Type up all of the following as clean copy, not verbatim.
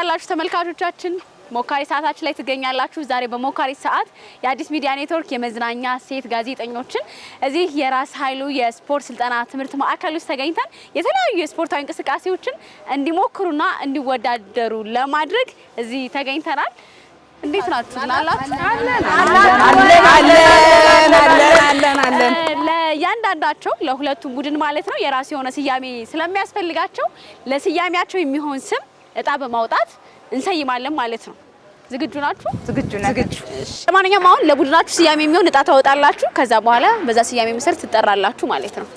ዋላችሁ ተመልካቾቻችን ሞካሪ ሰዓታችን ላይ ትገኛላችሁ ዛሬ በሞካሪ ሰዓት የአዲስ ሚዲያ ኔትወርክ የመዝናኛ ሴት ጋዜጠኞችን እዚህ የራስ ኃይሉ የስፖርት ስልጠና ትምህርት ማዕከል ውስጥ ተገኝተን የተለያዩ የስፖርታዊ እንቅስቃሴዎችን እንዲሞክሩና እንዲወዳደሩ ለማድረግ እዚህ ተገኝተናል እንዴት ናችሁ አለን ለያንዳንዳቸው ለሁለቱም ቡድን ማለት ነው የራስ የሆነ ስያሜ ስለሚያስፈልጋቸው ለስያሜያቸው የሚሆን ስም እጣ በማውጣት እንሰይማለን ማለት ነው ዝግጁ ናችሁ ዝግጁ ነን ለማንኛውም አሁን ለቡድናችሁ ስያሜ የሚሆን እጣ ታወጣላችሁ ከዛ በኋላ በዛ ስያሜ መሰረት ትጠራላችሁ ማለት ነው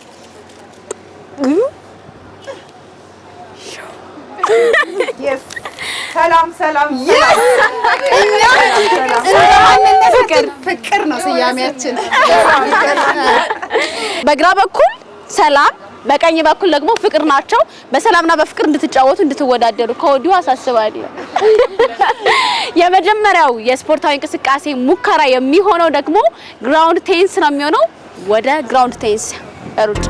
yes ሰላም ፍቅር ነው ስያሜያችን በግራ በኩል ሰላም በቀኝ በኩል ደግሞ ፍቅር ናቸው በሰላምና በፍቅር እንድትጫወቱ እንድትወዳደሩ ከወዲሁ አሳስባለሁ የመጀመሪያው የስፖርታዊ እንቅስቃሴ ሙከራ የሚሆነው ደግሞ ግራውንድ ቴንስ ነው የሚሆነው ወደ ግራውንድ ቴንስ ሩጫ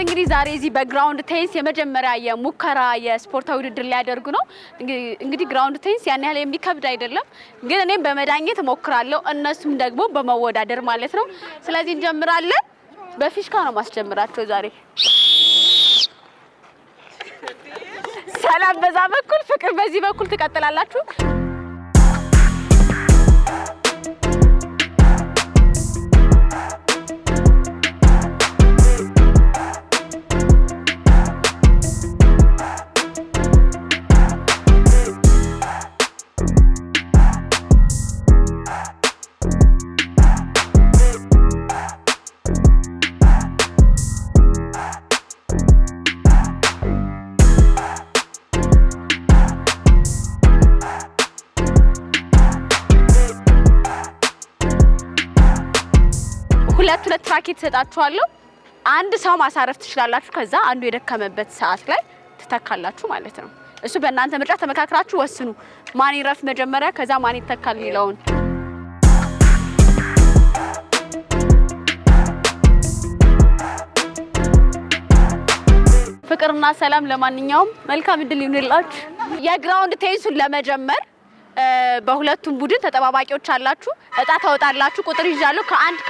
እንግዲህ ዛሬ እዚህ በግራውንድ ቴንስ የመጀመሪያ የሙከራ የስፖርታዊ ውድድር ሊያደርጉ ነው እንግዲህ ግራውንድ ቴንስ ያን ያህል የሚከብድ አይደለም ግን እኔም በመዳኘት እሞክራለሁ እነሱም ደግሞ በመወዳደር ማለት ነው ስለዚህ እንጀምራለን በፊሽካ ነው ማስጀምራቸው ዛሬ ሰላም በዛ በኩል ፍቅር በዚህ በኩል ትቀጥላላችሁ ሁለት ትራኬት ተጣጣችኋለሁ አንድ ሰው ማሳረፍ ትችላላችሁ ከዛ አንዱ የደከመበት ሰዓት ላይ ትተካላችሁ ማለት ነው እሱ በእናንተ ምርጫ ተመካክራችሁ ወስኑ ማን ይረፍ መጀመሪያ ከዛ ማን ይተካል ይላውን ፍቅርና ሰላም ለማንኛውም መልካም እድል ይሁንላችሁ የግራውንድ ቴንሱን ለመጀመር በሁለቱም ቡድን ተጠባባቂዎች አላችሁ እጣ ታወጣላችሁ ቁጥር ይዣለሁ ከአንድ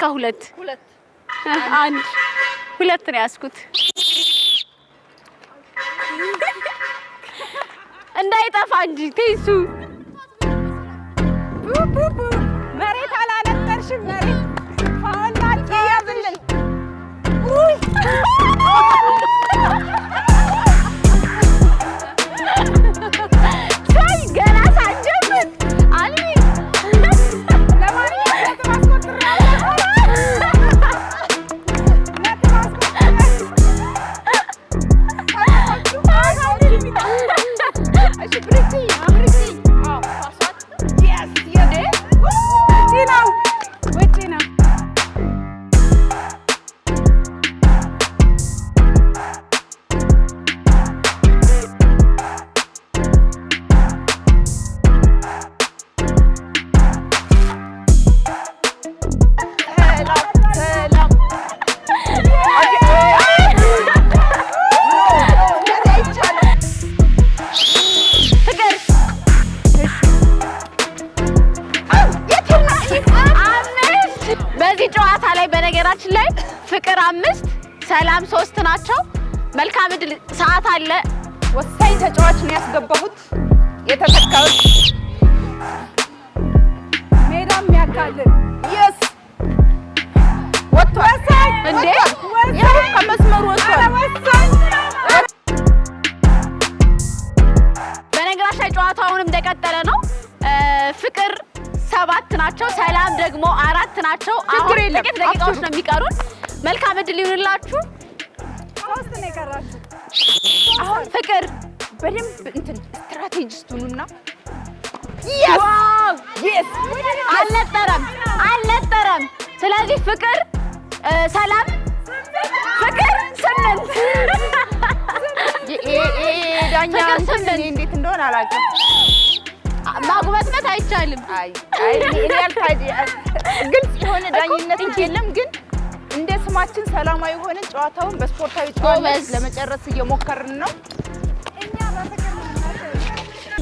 ከሁለት አንድ ሁለት ነው ያስኩት እንዳይጠፋ እንጂ ቴንሱ መሬት አላለጠርሽም መሬት ፋውላቂ ያዝልን ሳይ ገና ሳንጀምር አልሚ በነገራችን ላይ ፍቅር 5 ሰላም 3 ናቸው መልካም እድል ሰዓት አለ ወሳኝ ተጫዋች ነው ያስገባሁት የተተካው ሜዳም ያካልን yes ወጣኝ እንዴ ያው ከመስመሩ ወጣኝ በነገራችን ላይ ጨዋታውንም እንደቀጠለ ነው ፍቅር 7 ናቸው ሰላም ደግሞ 4 ናቸው አሁን ጥቂት ደቂቃዎች ነው የሚቀሩን መልካም እድል ይሁንላችሁ 3 ነው የቀራችሁ አሁን ፍቅር በደንብ እንትን ስትራቴጂስት ሁኑና ዋው yes አልነጠረም ስለዚህ ፍቅር ሰላም ፍቅር 8 ዳኛ እንዴት እንደሆነ አላውቅም። ማጉበጥበት አይቻልም። አይ እኔ ያልታዲ ግልጽ የሆነ ዳኝነት የለም። ግን እንደ ስማችን ሰላማዊ ሆነን ጨዋታውን በስፖርታዊ ጨዋታ ለመጨረስ እየሞከርን ነው። እኛ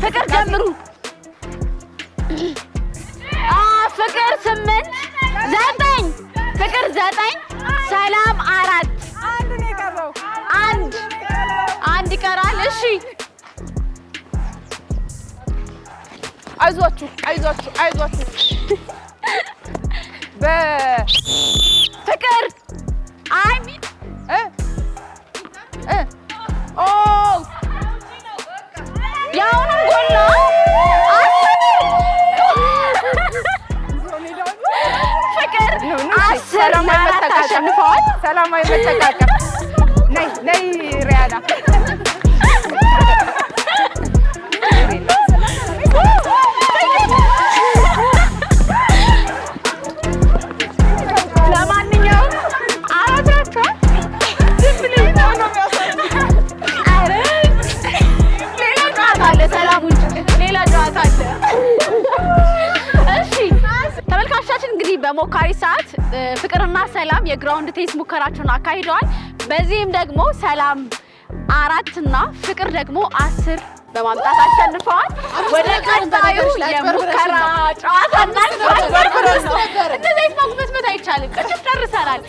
ፍቅር ጀምሩ። ፍቅር 8 9 ፍቅር 9 ሰላም 4 አንድ ነው የቀረው። አንድ ይቀራል። እሺ አይዟችሁ በፍቅር ያውንም ጎል ነው። ፍቅር 10 ለ4 አሸንፈዋል። ሰላማዊ መተቃቀም። ነይ ሪያና ለማንኛውም አራታችሁ ሌላ ጨዋታ አለ። ሰላሙን ሌላ ጨዋታ አለ። እሺ ተመልካቾቻችን እንግዲህ በሞካሪ ሰዓት ፍቅርና ሰላም የግራውንድ ቴስት ሙከራቸውን አካሂደዋል። በዚህም ደግሞ ሰላም 4 እና ፍቅር ደግሞ 10 በማምጣት አሸንፈዋል። ወደ ቀጣዩ የሙከራ ጨዋታ እንደዚህ ማጉበጥበት አይቻልም። ቅድም ጨርሰናል።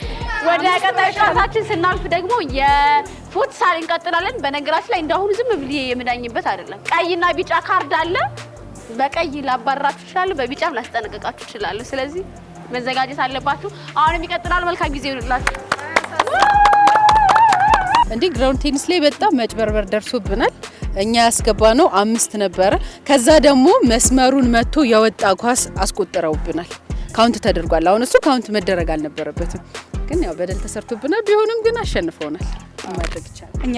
ወደ ቀጣዩ ጨዋታችን ስናልፍ ደግሞ የፉትሳል እንቀጥላለን። በነገራችን ላይ እንዳሁኑ ዝም ብዬ የምዳኝበት አይደለም። ቀይና ቢጫ ካርድ አለ። በቀይ ላባራችሁ ይችላል፣ በቢጫም ላስጠነቅቃችሁ ይችላል። ስለዚህ መዘጋጀት አለባችሁ። አሁንም ይቀጥላል። መልካም ጊዜ ይሁንላችሁ። እንዴ ግራውንድ ቴኒስ ላይ በጣም መጭበርበር ደርሶብናል። እኛ ያስገባነው 5 ነበረ። ከዛ ደግሞ መስመሩን መቶ ያወጣ ኳስ አስቆጥረውብናል። ካውንት ተደርጓል። አሁን እሱ ካውንት መደረግ አልነበረበትም፣ ግን ያው በደል ተሰርቶብናል። ቢሆንም ግን አሸንፈውናል። ማድረግ ይቻላል። እኛ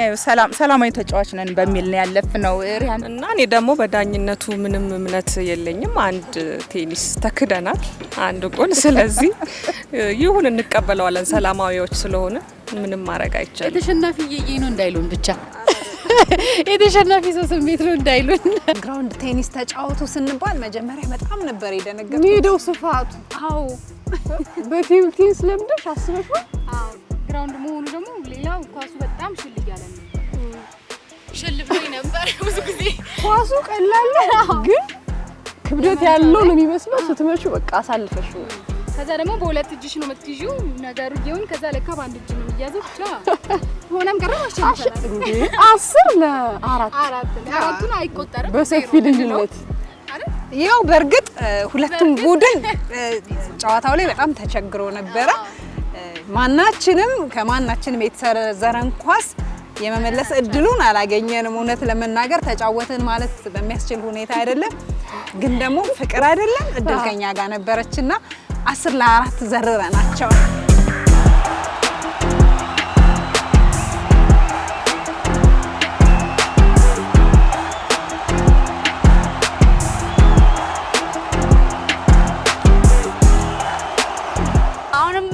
ሰላማዊ ተጫዋች ነን በሚል ነው ያለፍነው ሪያን እና እኔ ደግሞ በዳኝነቱ ምንም እምነት የለኝም። አንድ ቴኒስ ተክደናል፣ አንድ ጎል። ስለዚህ ይሁን እንቀበለዋለን። ሰላማዊዎች ስለሆነ ምንም ማድረግ አይቻልም። የተሸናፊ እየዬ ነው እንዳይሉን ብቻ የተሸናፊ ሰው ስሜት ነው እንዳይሉን። ግራውንድ ቴኒስ ተጫወቱ ስንባል መጀመሪያ በጣም ነበር የደነገጥኩት። ሜዳው ስፋቱ አዎ በቴብል ቴኒስ ለምደሽ አስበሽው? አዎ ግራውንድ መሆኑ ደግሞ ሌላው ኳሱ በጣም ሽል እያለ ነው። ሽል ብሎኝ ነበር ብዙ ጊዜ። ኳሱ ቀላል ግን ክብደት ያለው ነው የሚመስለው። ስትመጪው በቃ አሳልፈሽ ነው። ከዛ ደግሞ በሁለት እጅሽ ነው የምትይዢው ነገሩ ይሁን። ከዛ ለካ በአንድ እጅ ነው የሚያዘው። ብቻ ሆነም ቀረም አሸንፈናል። 10 ለ4 አራቱን አይቆጠርም በሰፊ ልዩነት። ያው በእርግጥ ሁለቱም ቡድን ጨዋታው ላይ በጣም ተቸግሮ ነበረ። ማናችንም ከማናችንም የተሰነዘረን ኳስ የመመለስ እድሉን አላገኘንም። እውነት ለመናገር ተጫወትን ማለት በሚያስችል ሁኔታ አይደለም። ግን ደግሞ ፍቅር አይደለም እድል ከኛ ጋር ነበረችና 10 ለ4 ዘርረናቸው።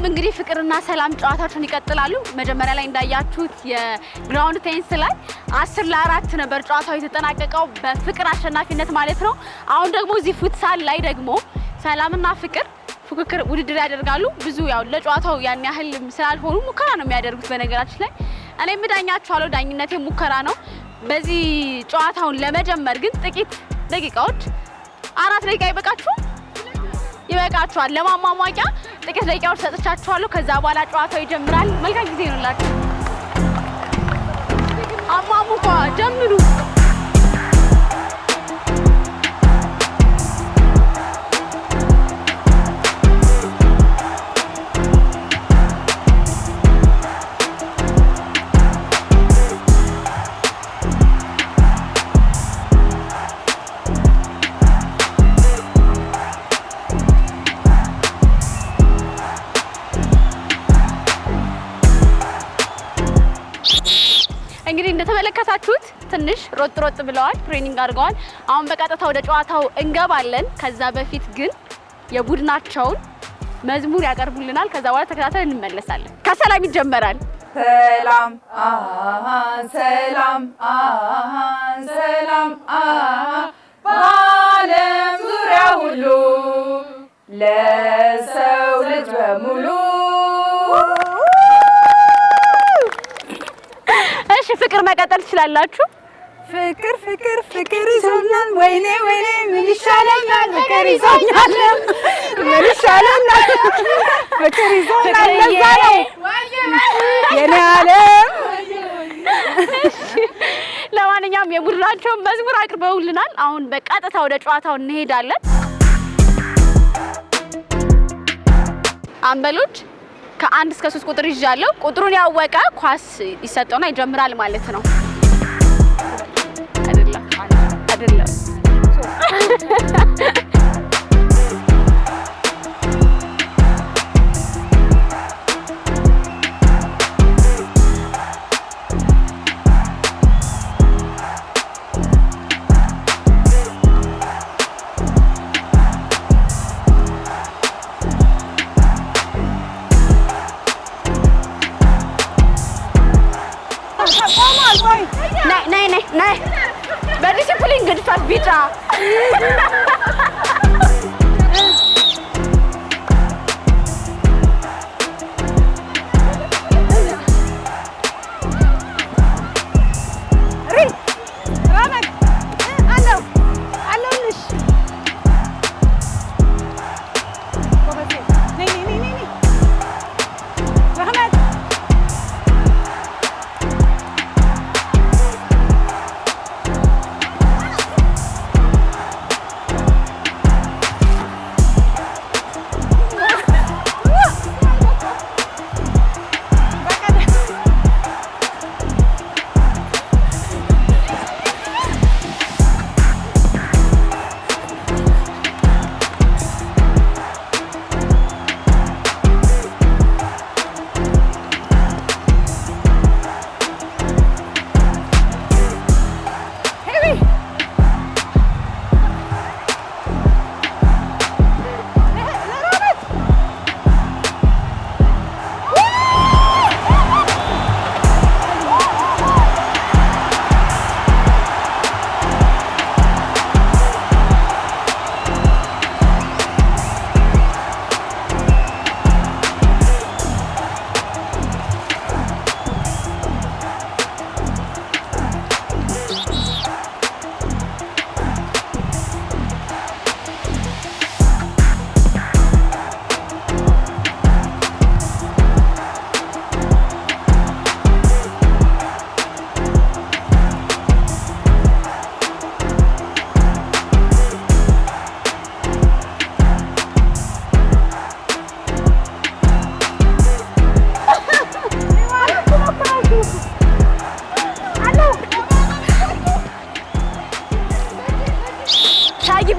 እንግዲህ ፍቅርና ሰላም ጨዋታቸውን ይቀጥላሉ። መጀመሪያ ላይ እንዳያችሁት የግራውንድ ቴኒስ ላይ 10 ለ4 ነበር ጨዋታው የተጠናቀቀው በፍቅር አሸናፊነት ማለት ነው። አሁን ደግሞ እዚህ ፉትሳል ላይ ደግሞ ሰላምና ፍቅር ፉክክር ውድድር ያደርጋሉ። ብዙ ያው ለጨዋታው ያን ያህል ስላልሆኑ ሙከራ ነው የሚያደርጉት። በነገራችን ላይ እኔ ምዳኛችኋለሁ፣ ዳኝነቴ ሙከራ ነው። በዚህ ጨዋታውን ለመጀመር ግን ጥቂት ደቂቃዎች 4 ደቂቃ ይበቃችኋል። ለማሟሟቂያ ጥቂት ደቂቃዎች ሰጥቻችኋለሁ። ከዛ በኋላ ጨዋታው ይጀምራል። መልካም ጊዜ ይሁንላችሁ። አሟሙቋ ጀምሩ። እንግዲህ እንደተመለከታችሁት ትንሽ ሮጥ ብለዋል፣ ትሬኒንግ አድርገዋል። አሁን በቀጥታ ወደ ጨዋታው እንገባለን። ከዛ በፊት ግን የቡድናቸውን መዝሙር ያቀርቡልናል። ከዛ በኋላ ተከታተል እንመለሳለን። ከሰላም ይጀመራል። ሰላም ሰላም ሰላም በዓለም ዙሪያ ሁሉ ለሰው ልጅ በሙሉ። እሺ ፍቅር መቀጠል ትችላላችሁ። ፍቅር ፍቅር ፍቅር ይዞኛል ወይኔ ወይኔ ምን ይሻለኛል ፍቅር ይዞኛል ምን ይሻለኛል ፍቅር ይዞኛል ለዛ ነው የኔ ዓለም። ለማንኛውም የቡድናቸውን መዝሙር አቅርበውልናል። አሁን በቀጥታ ወደ ጨዋታው እንሄዳለን። አምበሎች ከ1 እስከ 3 ቁጥር ይዣለሁ። ቁጥሩን ያወቀ ኳስ ይሰጠውና ይጀምራል ማለት ነው። አይደለም ነይ በዲሲፕሊን ግድፈት ቢጫ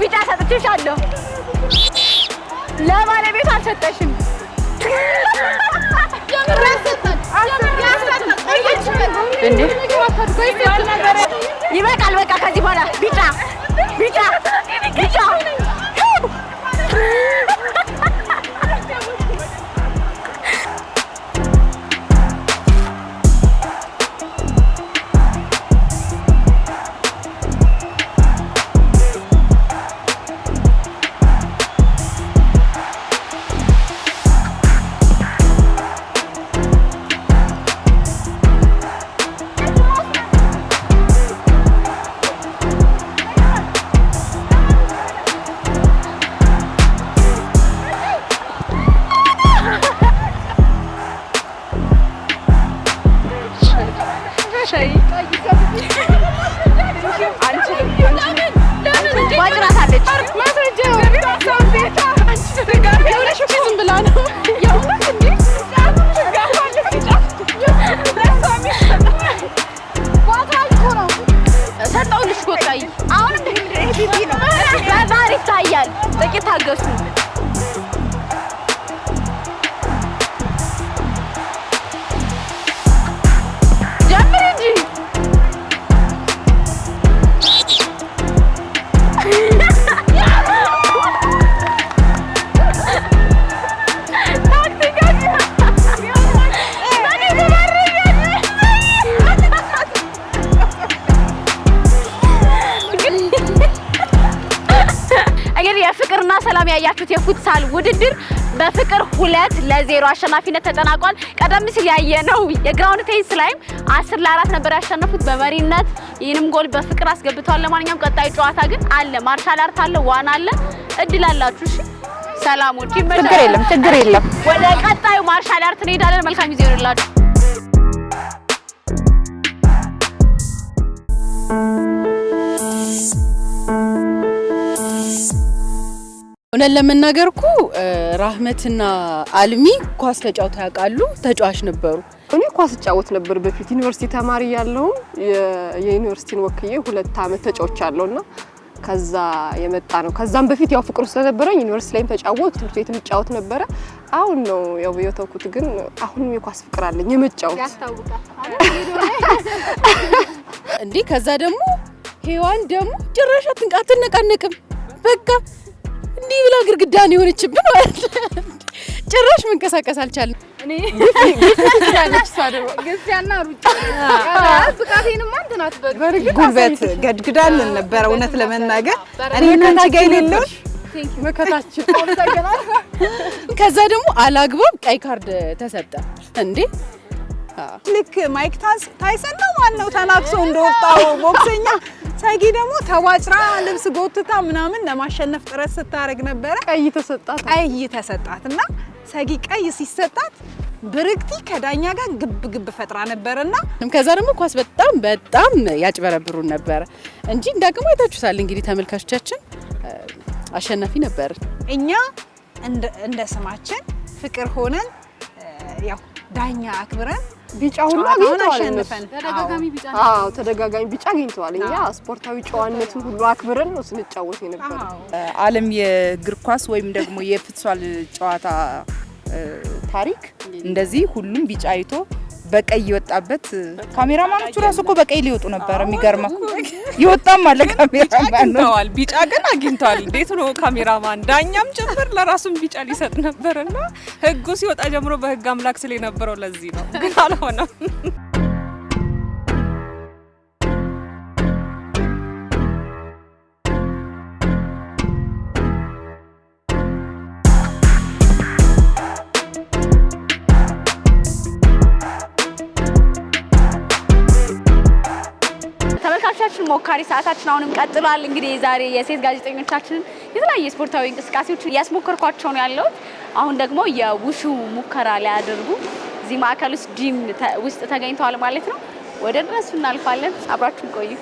ቢጫ ሰጥቼሻለሁ። ለባለቤቱ አልሰጠሽም። ይበቃል። በቃ ከዚህ በኋላ ቢጫ ቢጫ ቢጫ በድጋሚ ያያችሁት የፉትሳል ውድድር በፍቅር 2-0 አሸናፊነት ተጠናቋል። ቀደም ሲል ያየነው የግራውንድ ቴኒስ ላይም 10-4 ነበር ያሸነፉት በመሪነት ይህንም ጎል በፍቅር አስገብተዋል። ለማንኛውም ቀጣይ ጨዋታ ግን አለ፣ ማርሻል አርት አለ፣ ዋና አለ። እድል አላችሁ። እሺ ሰላሞች ይመጣል። ችግር የለም። ወደ ቀጣዩ ማርሻል አርት እንሄዳለን። መልካም ጊዜ ይሁንላችሁ። እውነት ለመናገር እኮ ራህመትና አልሚ ኳስ ተጫውተው ያውቃሉ? ተጫዋች ነበሩ? እኔ ኳስ እጫወት ነበር በፊት ዩኒቨርሲቲ ተማሪ ያለው የዩኒቨርሲቲን ወክዬ 2 አመት ተጫውቻለሁና ከዛ የመጣ ነው። ከዛም በፊት ያው ፍቅሩ ስለነበረኝ ዩኒቨርሲቲ ላይም ተጫወት ትምህርት ቤትም እጫወት ነበረ። አሁን ነው ያው የተውኩት፣ ግን አሁንም የኳስ ፍቅር አለኝ የመጫወት ያስታውቃል እንዴ። ከዛ ደግሞ ሄዋን ደግሞ ጭራሽ አትነቃነቅም። በቃ እንዲህ ብላ ግርግዳን የሆነችብን ማለት ጭራሽ መንቀሳቀስ አልቻለም። እኔ ግፊያና ሩጫ ብቃቴንም አንድ ናት። ጉልበት ገድግዳን ነበር እውነት ለመናገር እኔ እናንተ ጋር የሌለው መከታችን። ከዛ ደግሞ አላግባብ ቀይ ካርድ ተሰጠ እንዴ። ልክ ማይክ ታይሰን ነው ማነው ተናክሶ እንደወጣው ቦክሰኛ ሰጊ ደግሞ ተዋጭራ ልብስ ጎትታ ምናምን ለማሸነፍ ጥረት ስታረግ ነበር። ቀይ ተሰጣትና ሰጊ ቀይ ሲሰጣት ብርክቲ ከዳኛ ጋር ግብ ፈጥራ ነበርና ከዛ ደግሞ ኳስ በጣም ያጭበረብሩን ነበር እንጂ እንዳቅሙ አይታችሁታል። እንግዲህ ተመልካቾቻችን አሸናፊ ነበር። እኛ እንደ ስማችን ፍቅር ሆነን ያው ዳኛ አክብረን ቢጫ ሁሉ አግኝተዋል። ተደጋጋሚ ቢጫ አግኝተዋል። እኛ ስፖርታዊ ጨዋነቱን ሁሉ አክብረን ነው ስንጫወት የነበረው። ዓለም የእግር ኳስ ወይም ደግሞ የፉትሳል ጨዋታ ታሪክ እንደዚህ ሁሉም ቢጫ አይቶ በቀይ ይወጣበት። ካሜራማኖቹ ራሱ እኮ በቀይ ሊወጡ ነበር። የሚገርመው ይወጣም አለ ካሜራማን ነው። ቢጫ ግን አግኝተዋል። እንዴት ነው ካሜራማን ዳኛም ጭምር ለራሱም ቢጫ ሊሰጥ ነበርና ህጉ ሲወጣ ጀምሮ በህግ አምላክ ስለ ነበረው ለዚህ ነው፣ ግን አልሆነም። ሞካሪ ሰዓታችን አሁንም ቀጥሏል። እንግዲህ ዛሬ የሴት ጋዜጠኞቻችን የተለያየ ስፖርታዊ እንቅስቃሴዎችን እያስሞከርኳቸው ነው ያለው። አሁን ደግሞ የውሹ ሙከራ ሊያደርጉ እዚህ ማዕከል ውስጥ ጂም ውስጥ ተገኝተዋል ማለት ነው። ወደ እነሱ እናልፋለን። አብራችሁን ቆዩ።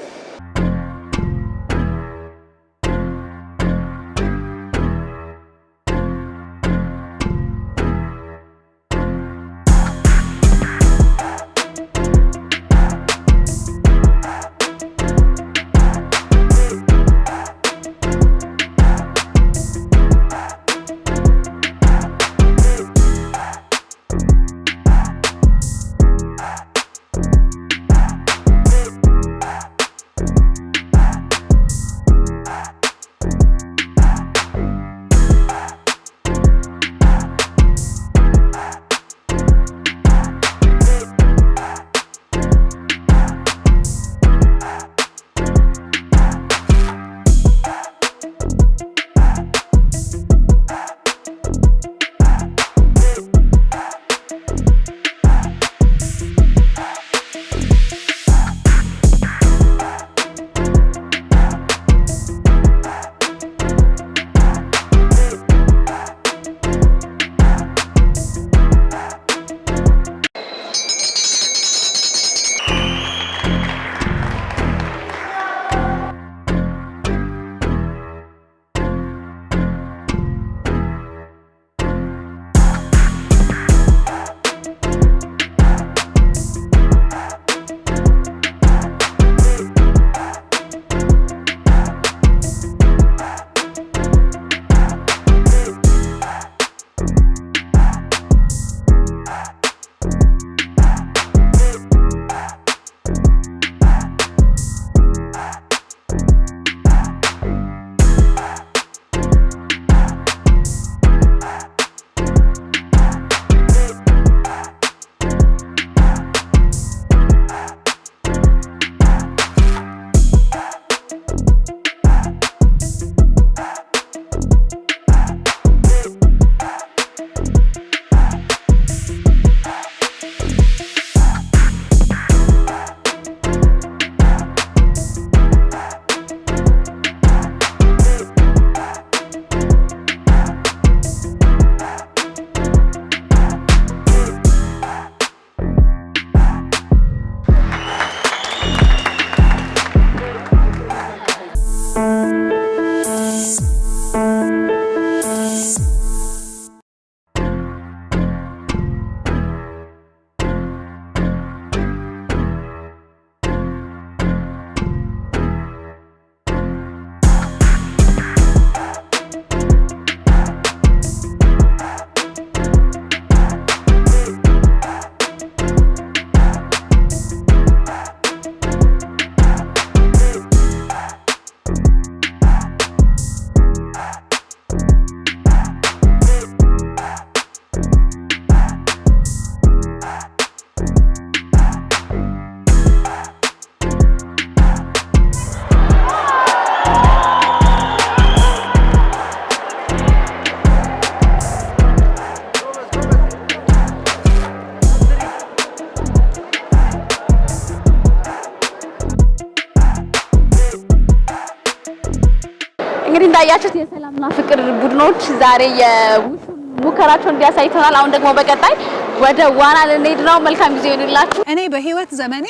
እንግዲህ እንዳያችሁት የሰላምና ፍቅር ቡድኖች ዛሬ የውሹ ሙከራቸውን እንዲያሳይተናል። አሁን ደግሞ በቀጣይ ወደ ዋና ልንሄድ ነው። መልካም ጊዜ ይሁንላችሁ። እኔ በህይወት ዘመኔ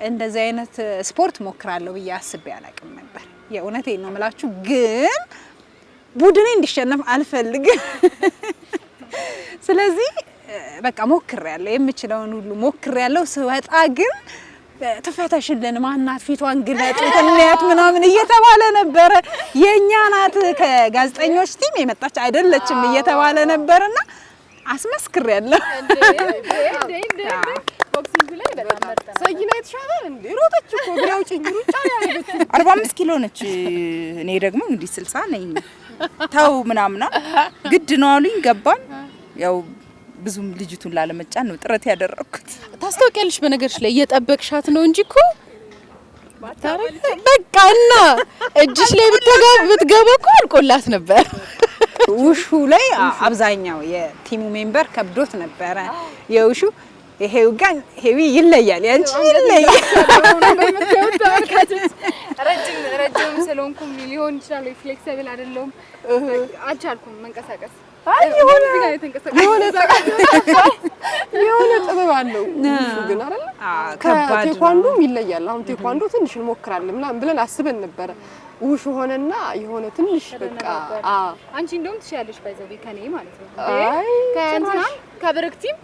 እንደዚህ አይነት ስፖርት ሞክራለሁ ብዬ አስቤ አላውቅም ነበር። የእውነቴን ነው የምላችሁ። ግን ቡድኔ እንዲሸነፍ አልፈልግም። ስለዚህ በቃ ሞክሬያለሁ፣ የምችለውን ሁሉ ሞክሬያለሁ። ስወጣ ግን ተፈተሽልን ማናት ፊቷን ግለጡ እንያት ምናምን እየተባለ ነበረ። የኛ ናት ከጋዜጠኞች ቲም የመጣች አይደለችም እየተባለ ነበርና አስመስክሬያለሁ። ቦክሲንግ ላይ በጣም መርጠና ሰይና የተሻለ እንዴ ሮጠች እኮ ግራው ጭንግሩ ጫላ ያለች 45 ኪሎ ነች። እኔ ደግሞ እንግዲህ 60 ነኝ። ተው ምናምና ግድ ነው አሉኝ። ገባን። ያው ብዙም ልጅቱን ላለመጫን ነው ጥረት ያደረኩት። ታስታውቂያለሽ በነገርሽ ላይ እየጠበቅሻት ነው እንጂ እኮ በቃና እጅሽ ላይ ብትገባ እኮ አልቆላት ነበር። ውሹ ላይ አብዛኛው የቲሙ ሜምበር ከብዶት ነበረ። የውሹ ይሄው ጋር ሄዊ ይለያል፣ ያንቺ ይለያል። ረጅም ስለሆንኩም ሊሆን ይችላል። ፍሌክሲብል አይደለም፣ አልቻልኩም መንቀሳቀስ። የሆነ ጥበብ አለው ውሹ ግን አይደል? ከቴኳንዶም ይለያል። አሁን ቴኳንዶ ትንሽ እንሞክራለን ምናምን ብለን አስበን ነበረ። ውሹ ሆነና የሆነ ትንሽ በቃ አንቺ እንደውም ትሻለሽ ባይዘው ከኔ ማለት ነው። አይ ከእንትና ከብርክቲም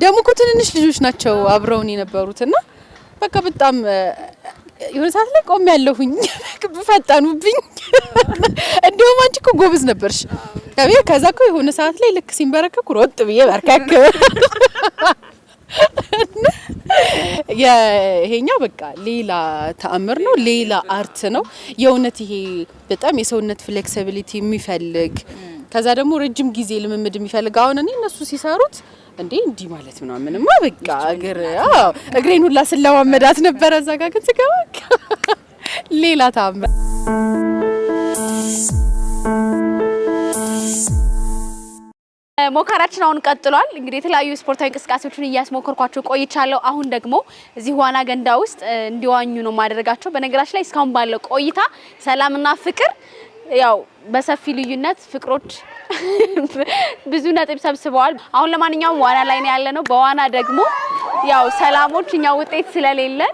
ደግሞ እኮ ትንንሽ ልጆች ናቸው አብረውን የነበሩትና በቃ በጣም የሆነ ሰዓት ላይ ቆም ያለሁኝ ፈጣኑብኝ። እንደውም አንቺ እኮ ጎበዝ ነበርሽ። ከዛ እኮ የሆነ ሰዓት ላይ ልክ ሲንበረከኩ ሮጥ ብዬ በርካክ። ይሄኛው በቃ ሌላ ተአምር ነው፣ ሌላ አርት ነው የእውነት። ይሄ በጣም የሰውነት ፍሌክሲቢሊቲ የሚፈልግ ከዛ ደግሞ ረጅም ጊዜ ልምምድ የሚፈልግ አሁን እነሱ ሲሰሩት እንዴ እንዲህ ማለት ምናምንማ በቃ እግሬን ሁላ ስለማመዳት ነበረ። እዛ ጋር ግን ስገባ ሌላ ተአምር። ሞከራችን አሁን ቀጥሏል። እንግዲህ የተለያዩ ስፖርታዊ እንቅስቃሴዎችን እያስሞከርኳቸው ቆይቻለሁ። አሁን ደግሞ እዚህ ዋና ገንዳ ውስጥ እንዲዋኙ ነው ማድረጋቸው። በነገራችን ላይ እስካሁን ባለው ቆይታ ሰላምና ፍቅር ያው በሰፊ ልዩነት ፍቅሮች ብዙ ነጥብ ሰብስበዋል። አሁን ለማንኛውም ዋና ላይ ነው ያለነው። በዋና ደግሞ ያው ሰላሞች እኛ ውጤት ስለሌለን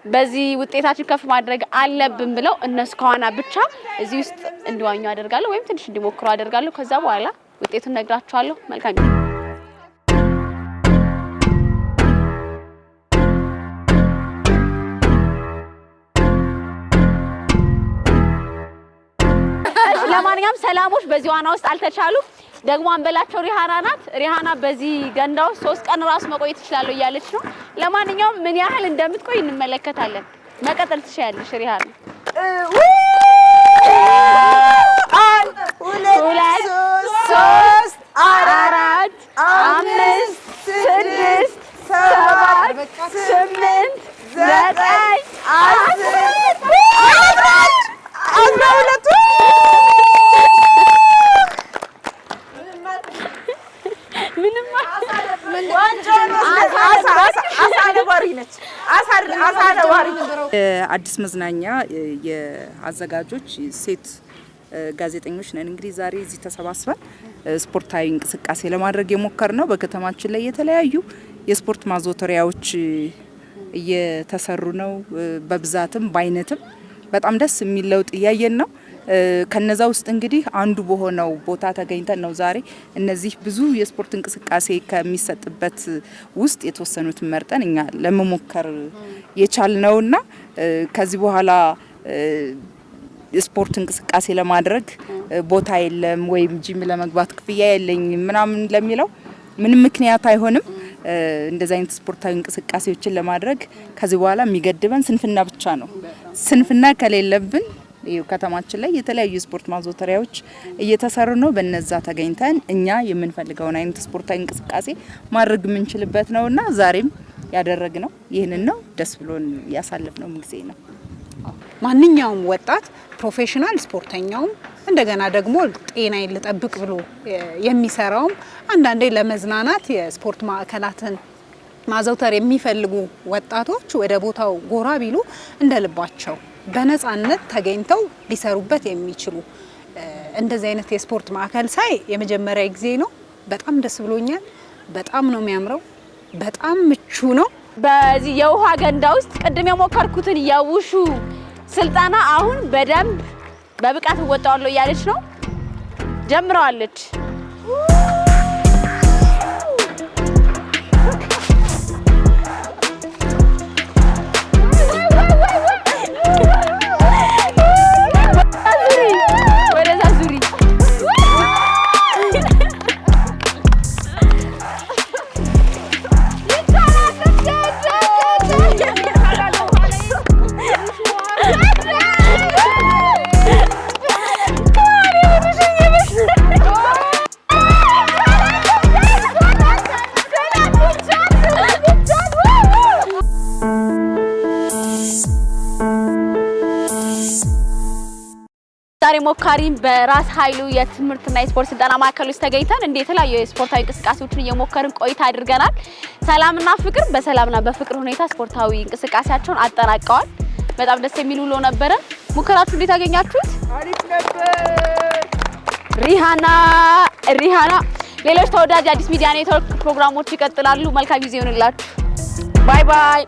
በዚህ ውጤታችን ከፍ ማድረግ አለብን ብለው እነሱ ከዋና ብቻ እዚህ ውስጥ እንዲዋኙ አደርጋለሁ ወይም ትንሽ እንዲሞክሩ አደርጋለሁ። ከዛ በኋላ ውጤቱን ነግራችኋለሁ። መልካም ጊዜ። ለማንኛውም ሰላሞች በዚህ ዋና ውስጥ አልተቻሉም። ደግሞ አንበላቸው ሪሃና ናት። ሪሃና በዚህ ገንዳ ውስጥ 3 ቀን ራሱ መቆየት ይችላል እያለች ነው። ለማንኛውም ምን ያህል እንደምትቆይ እንመለከታለን። መቀጠል ትችያለሽ ሪሃና። 1 2 3 4 5 6 7 8 9 10 አዲስ መዝናኛ የአዘጋጆች ሴት ጋዜጠኞች ነን። እንግዲህ ዛሬ እዚህ ተሰባስበን ስፖርታዊ እንቅስቃሴ ለማድረግ የሞከርነው በከተማችን ላይ የተለያዩ የስፖርት ማዘውተሪያዎች እየተሰሩ ነው። በብዛትም በአይነትም በጣም ደስ የሚል ለውጥ እያየን ነው። ከነዛ ውስጥ እንግዲህ አንዱ በሆነው ቦታ ተገኝተን ነው ዛሬ እነዚህ ብዙ የስፖርት እንቅስቃሴ ከሚሰጥበት ውስጥ የተወሰኑትን መርጠን እኛ ለመሞከር የቻልነውና ከዚህ በኋላ ስፖርት እንቅስቃሴ ለማድረግ ቦታ የለም ወይም ጂም ለመግባት ክፍያ የለኝም ምናምን ለሚለው ምንም ምክንያት አይሆንም። እንደዚህ አይነት ስፖርታዊ እንቅስቃሴዎችን ለማድረግ ከዚህ በኋላ የሚገድበን ስንፍና ብቻ ነው። ስንፍና ከሌለብን ከተማችን ላይ የተለያዩ ስፖርት ማዘውተሪያዎች እየተሰሩ ነው። በነዛ ተገኝተን እኛ የምንፈልገውን አይነት ስፖርታዊ እንቅስቃሴ ማድረግ የምንችልበት ነውና ዛሬም ያደረግነው ይህንን ነው። ደስ ብሎን ያሳለፍነው ጊዜ ነው። ማንኛውም ወጣት ፕሮፌሽናል ስፖርተኛውም እንደገና ደግሞ ጤናዬን ልጠብቅ ብሎ የሚሰራውም አንዳንዴ ለመዝናናት የስፖርት ማዕከላትን ማዘውተር የሚፈልጉ ወጣቶች ወደ ቦታው ጎራ ቢሉ እንደልባቸው በነፃነት ተገኝተው ሊሰሩበት የሚችሉ እንደዚህ አይነት የስፖርት ማዕከል ሳይ የመጀመሪያ ጊዜ ነው። በጣም ደስ ብሎኛል። በጣም ነው የሚያምረው። በጣም ምቹ ነው። በዚህ የውሃ ገንዳ ውስጥ ቅድም የሞከርኩትን የውሹ ስልጠና አሁን በደንብ በብቃት እወጣዋለሁ እያለች ነው። ጀምረዋለች። ዛሬ ሞካሪም በራስ ኃይሉ የትምህርትና የስፖርት ስልጠና ማዕከል ውስጥ ተገኝተን እንደ የተለያዩ የስፖርታዊ እንቅስቃሴዎችን እየሞከርን ቆይታ አድርገናል። ሰላምና ፍቅር በሰላምና በፍቅር ሁኔታ ስፖርታዊ እንቅስቃሴያቸውን አጠናቀዋል። በጣም ደስ የሚል ውሎ ነበረ። ሙከራችሁ እንዴት አገኛችሁት? አሪፍ ነበር። ሪሃና ሌሎች ተወዳጅ አዲስ ሚዲያ ኔትወርክ ፕሮግራሞች ይቀጥላሉ። መልካም ጊዜ ይሁንላችሁ። ባይ ባይ።